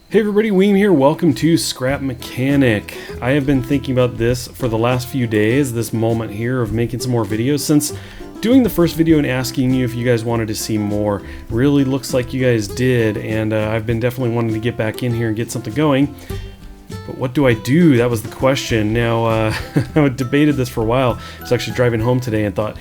Hey everybody, Weem here. Welcome to Scrap Mechanic. I have been thinking about this for the last few days, this moment here of making some more videos, since doing the first video and asking you if you guys wanted to see more. Really looks like you guys did, and I've been definitely wanting to get back in here and get something going. But what do I do? That was the question. Now, I debated this for a while. I was actually driving home today and thought,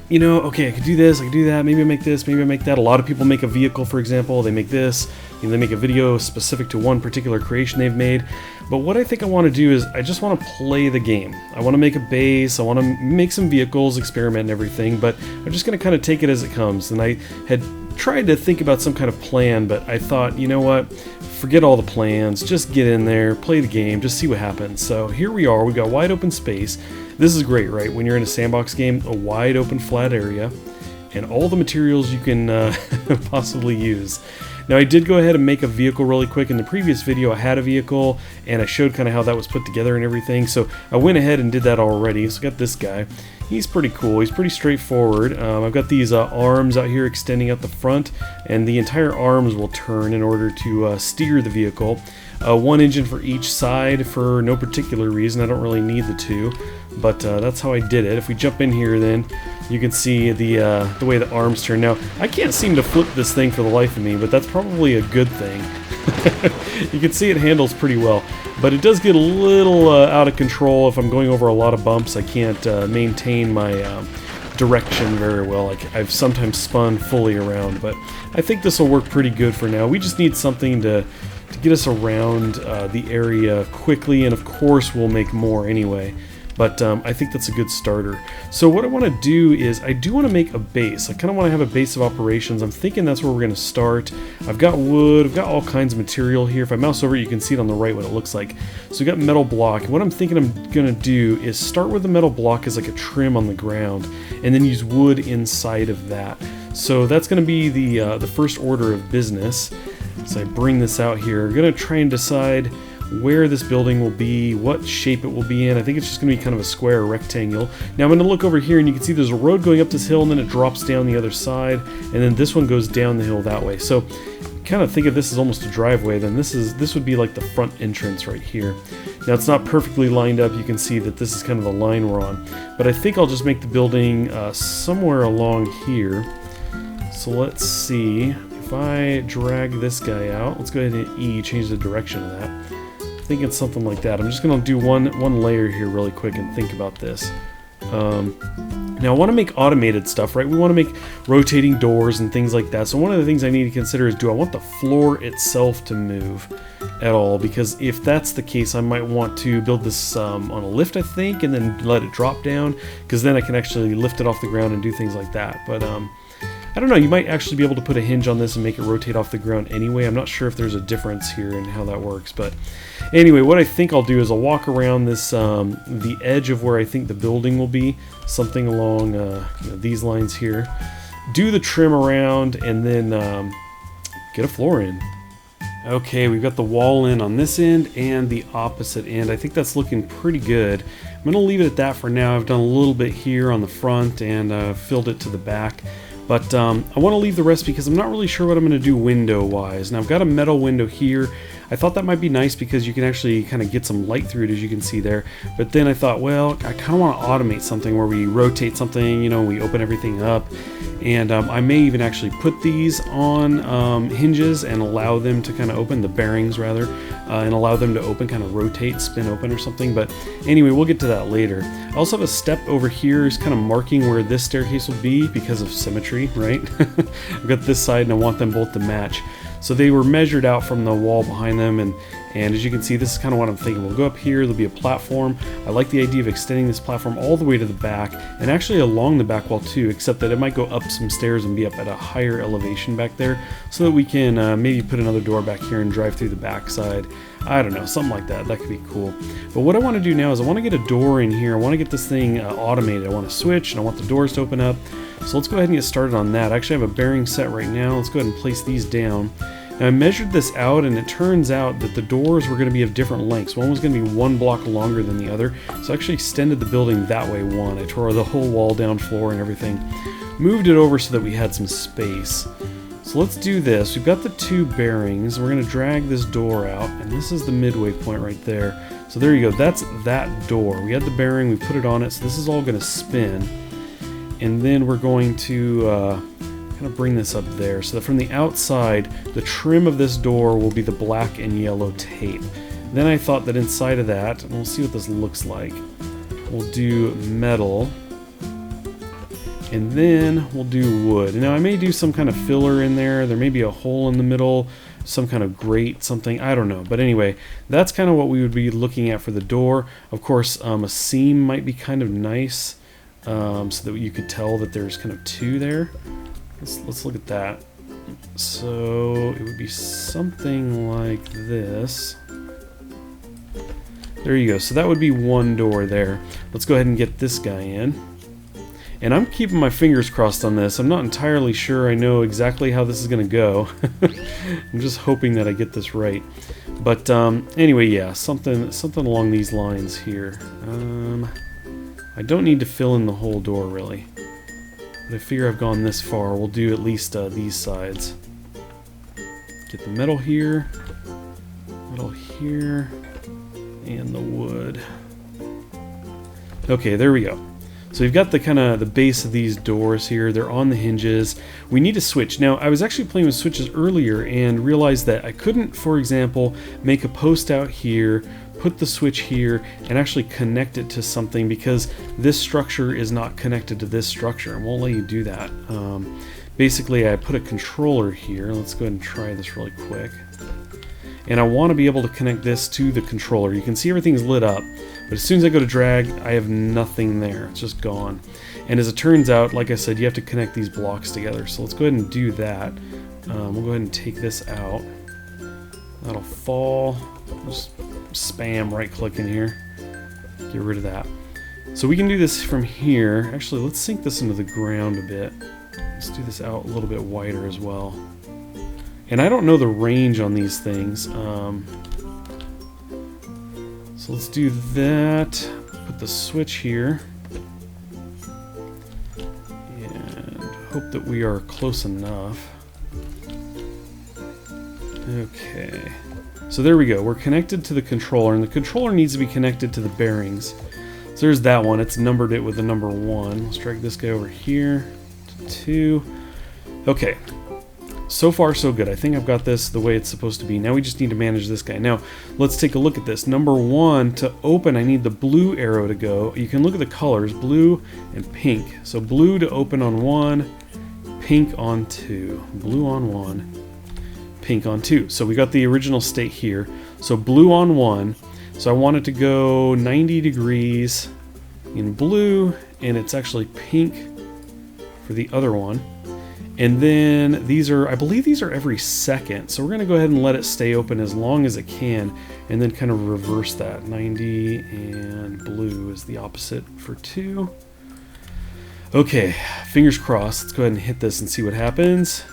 you know, okay, I could do this, I could do that, maybe I make this, maybe I make that. A lot of people make a vehicle, for example, they make this, you know, they make a video specific to one particular creation they've made. But what I think I want to do is, I just want to play the game. I want to make a base, I want to make some vehicles, experiment and everything, but I'm just going to kind of take it as it comes. And I had tried to think about some kind of plan, but I thought, you know what, forget all the plans, just get in there, play the game, just see what happens. So here we are, we've got wide open space. This is great, right? When you're in a sandbox game, a wide open flat area, and all the materials you can possibly use. Now I did go ahead and make a vehicle really quick. In the previous video I had a vehicle, and I showed kind of how that was put together and everything, so I went ahead and did that already. So I got this guy. He's pretty cool, he's pretty straightforward. I've got these arms out here extending out the front, and the entire arms will turn in order to steer the vehicle. One engine for each side for no particular reason. I don't really need the two, but that's how I did it. If we jump in here, then you can see the way the arms turn. Now, I can't seem to flip this thing for the life of me, but that's probably a good thing. You can see it handles pretty well, but it does get a little out of control. If I'm going over a lot of bumps, I can't maintain my direction very well. Like, I've sometimes spun fully around, but I think this will work pretty good for now. We just need something to get us around the area quickly, and of course we'll make more anyway. But I think that's a good starter. So what I want to do is, I do want to make a base. I kind of want to have a base of operations. I'm thinking that's where we're going to start. I've got wood, I've got all kinds of material here. If I mouse over it, you can see it on the right what it looks like. So we've got metal block. And what I'm thinking I'm going to do is start with the metal block as like a trim on the ground, and then use wood inside of that. So that's going to be the first order of business. So I bring this out here. I'm going to try and decide where this building will be, what shape it will be in. I think it's just going to be kind of a square or rectangle. Now I'm going to look over here, and you can see there's a road going up this hill, and then it drops down the other side, and then this one goes down the hill that way. So kind of think of this as almost a driveway. Then this would be like the front entrance right here. Now it's not perfectly lined up. You can see that this is kind of the line we're on, but I think I'll just make the building somewhere along here. So let's see. If I drag this guy out, let's go ahead and hit E, change the direction of that. I think it's something like that. I'm just going to do one layer here really quick and think about this. Now I want to make automated stuff, right? We want to make rotating doors and things like that. So one of the things I need to consider is, do I want the floor itself to move at all? Because if that's the case, I might want to build this on a lift, I think, and then let it drop down, because then I can actually lift it off the ground and do things like that. But I don't know, you might actually be able to put a hinge on this and make it rotate off the ground anyway. I'm not sure if there's a difference here in how that works, but anyway, what I think I'll do is I'll walk around this, the edge of where I think the building will be, something along you know, these lines here, do the trim around, and then get a floor in. Okay, we've got the wall in on this end and the opposite end. I think that's looking pretty good. I'm going to leave it at that for now. I've done a little bit here on the front and filled it to the back. But I want to leave the rest because I'm not really sure what I'm going to do window-wise. Now I've got a metal window here. I thought that might be nice because you can actually kind of get some light through it, as you can see there. But then I thought, well, I kind of want to automate something where we rotate something, you know, we open everything up. And I may even actually put these on hinges and allow them to kind of open, the bearings rather, and allow them to open, kind of rotate, spin open or something. But anyway, we'll get to that later. I also have a step over here is kind of marking where this staircase will be because of symmetry, right? I've got this side and I want them both to match. So they were measured out from the wall behind them, and as you can see, this is kind of what I'm thinking. We'll go up here, there'll be a platform. I like the idea of extending this platform all the way to the back, and actually along the back wall too, except that it might go up some stairs and be up at a higher elevation back there, so that we can maybe put another door back here and drive through the back side. I don't know, something like that. That could be cool. But what I want to do now is I want to get a door in here. I want to get this thing automated. I want to switch, and I want the doors to open up. So let's go ahead and get started on that. I actually have a bearing set right now. Let's go ahead and place these down. Now I measured this out, and it turns out that the doors were going to be of different lengths. One was going to be one block longer than the other, so I actually extended the building that way one. I tore the whole wall down, floor and everything. Moved it over so that we had some space. So let's do this. We've got the 2 bearings. We're going to drag this door out, and this is the midway point right there. So there you go. That's that door. We had the bearing. We put it on it. So this is all going to spin. And then we're going to kind of bring this up there so that from the outside, the trim of this door will be the black and yellow tape. Then I thought that inside of that, and we'll see what this looks like, we'll do metal. And then we'll do wood. Now I may do some kind of filler in there. There may be a hole in the middle, some kind of grate, something, I don't know. But anyway, that's kind of what we would be looking at for the door. Of course, a seam might be kind of nice, so that you could tell that there's kind of 2 there. Let's look at that. So it would be something like this. There you go. So that would be 1 door there. Let's go ahead and get this guy in. And I'm keeping my fingers crossed on this. I'm not entirely sure I know exactly how this is going to go. I'm just hoping that I get this right. But anyway, yeah, something along these lines here. I don't need to fill in the whole door, really. But I figure I've gone this far. We'll do at least these sides. Get the metal here, and the wood. Okay, there we go. So we've got the kind of the base of these doors here. They're on the hinges. We need a switch. Now, I was actually playing with switches earlier and realized that I couldn't, for example, make a post out here, put the switch here, and actually connect it to something because this structure is not connected to this structure. And won't let you do that. Basically, I put a controller here. Let's go ahead and try this really quick. And I want to be able to connect this to the controller. You can see everything's lit up. But as soon as I go to drag, I have nothing there. It's just gone. And as it turns out, like I said, you have to connect these blocks together. So let's go ahead and do that. We'll go ahead and take this out. That'll fall. Just spam right-click in here. Get rid of that. So we can do this from here. Actually, let's sink this into the ground a bit. Let's do this out a little bit wider as well. And I don't know the range on these things. So let's do that. Put the switch here. And hope that we are close enough. Okay. So there we go. We're connected to the controller, and the controller needs to be connected to the bearings. So there's that one. It's numbered it with the number 1. Let's drag this guy over here to 2. Okay. So far, so good. I think I've got this the way it's supposed to be. Now we just need to manage this guy. Now, let's take a look at this. Number 1, to open, I need the blue arrow to go. You can look at the colors, blue and pink. So blue to open on 1, pink on 2. Blue on 1, pink on 2. So we got the original state here. So blue on 1. So I want it to go 90 degrees in blue, and it's actually pink for the other one. And then these are, I believe these are every second. So we're going to go ahead and let it stay open as long as it can, and then kind of reverse that. 90 and blue is the opposite for 2. Okay, fingers crossed. Let's go ahead and hit this and see what happens.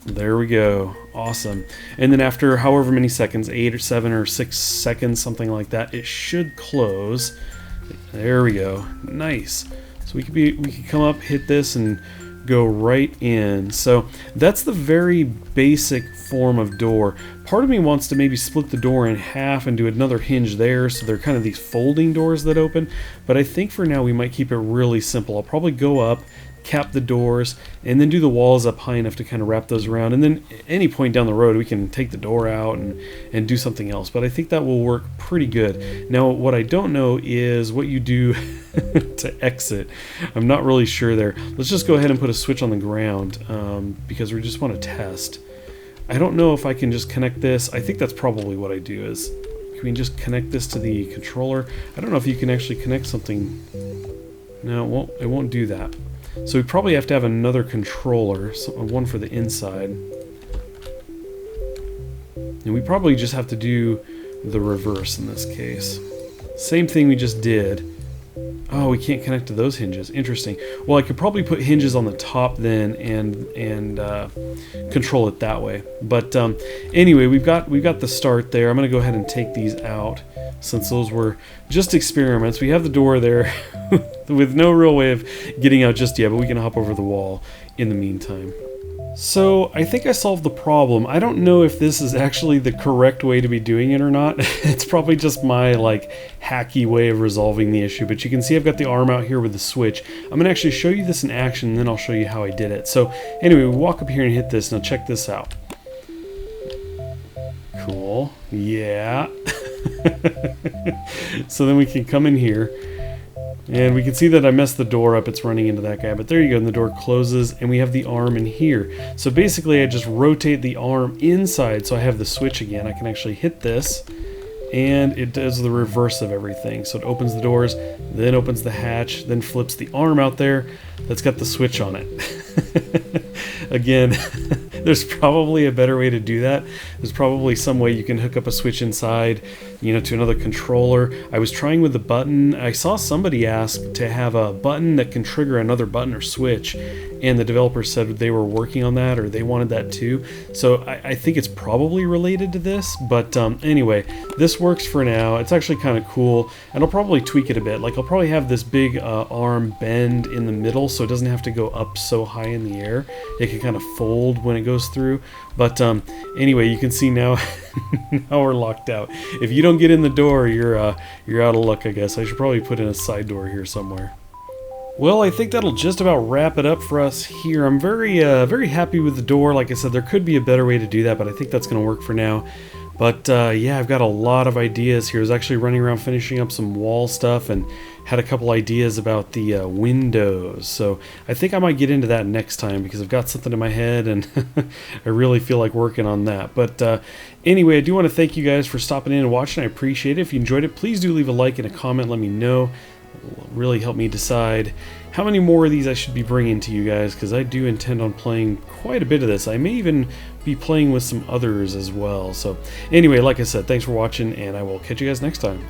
There we go. Awesome. And then after however many seconds, 8 or 7 or 6 seconds, something like that, it should close. There we go. Nice. So we could come up, hit this, and go right in. So that's the very basic form of door. Part of me wants to maybe split the door in half and do another hinge there, so they're kind of these folding doors that open, but I think for now we might keep it really simple. I'll probably go up, cap the doors, and then do the walls up high enough to kind of wrap those around, and then at any point down the road we can take the door out and do something else, but I think that will work pretty good. Now what I don't know is what you do to exit. I'm not really sure there. Let's just go ahead and put a switch on the ground because we just want to test. I don't know if I can just connect this. I think that's probably what I do is, can we just connect this to the controller? I don't know if you can actually connect something. No, it won't do that. So we probably have to have another controller, one for the inside. And we probably just have to do the reverse in this case. Same thing we just did. Oh, we can't connect to those hinges. Interesting. Well, I could probably put hinges on the top then and control it that way. But anyway, we've got the start there. I'm going to go ahead and take these out since those were just experiments. We have the door there with no real way of getting out just yet, but we can hop over the wall in the meantime. So I think I solved the problem. I don't know if this is actually the correct way to be doing it or not. It's probably just my like hacky way of resolving the issue, but you can see I've got the arm out here with the switch. I'm gonna actually show you this in action and then I'll show you how I did it. So anyway, we walk up here and hit this. Now check this out. Cool. Yeah. So then we can come in here. And we can see that I messed the door up, it's running into that guy, but there you go, and the door closes, and we have the arm in here. So basically I just rotate the arm inside so I have the switch again. I can actually hit this, and it does the reverse of everything. So it opens the doors, then opens the hatch, then flips the arm out there that's got the switch on it. Again, there's probably a better way to do that. There's probably some way you can hook up a switch inside, to another controller. I was trying with the button. I saw somebody ask to have a button that can trigger another button or switch, and the developer said they were working on that, or they wanted that too. So I think it's probably related to this, but anyway, this works for now. It's actually kind of cool, and I'll probably tweak it a bit. Like I'll probably have this big arm bend in the middle so it doesn't have to go up so high in the air. It can kind of fold when it goes through. But anyway, you can see now, now we're locked out. If you don't get in the door, you're out of luck, I guess. I should probably put in a side door here somewhere. Well, I think that'll just about wrap it up for us here. I'm very happy with the door. Like I said, there could be a better way to do that, but I think that's going to work for now. But yeah, I've got a lot of ideas here. I was actually running around finishing up some wall stuff and had a couple ideas about the windows. So I think I might get into that next time because I've got something in my head and I really feel like working on that. But anyway, I do want to thank you guys for stopping in and watching. I appreciate it. If you enjoyed it, please do leave a like and a comment. Let me know. It'll really help me decide how many more of these I should be bringing to you guys, because I do intend on playing quite a bit of this. I may even be playing with some others as well. So anyway, like I said, thanks for watching, and I will catch you guys next time.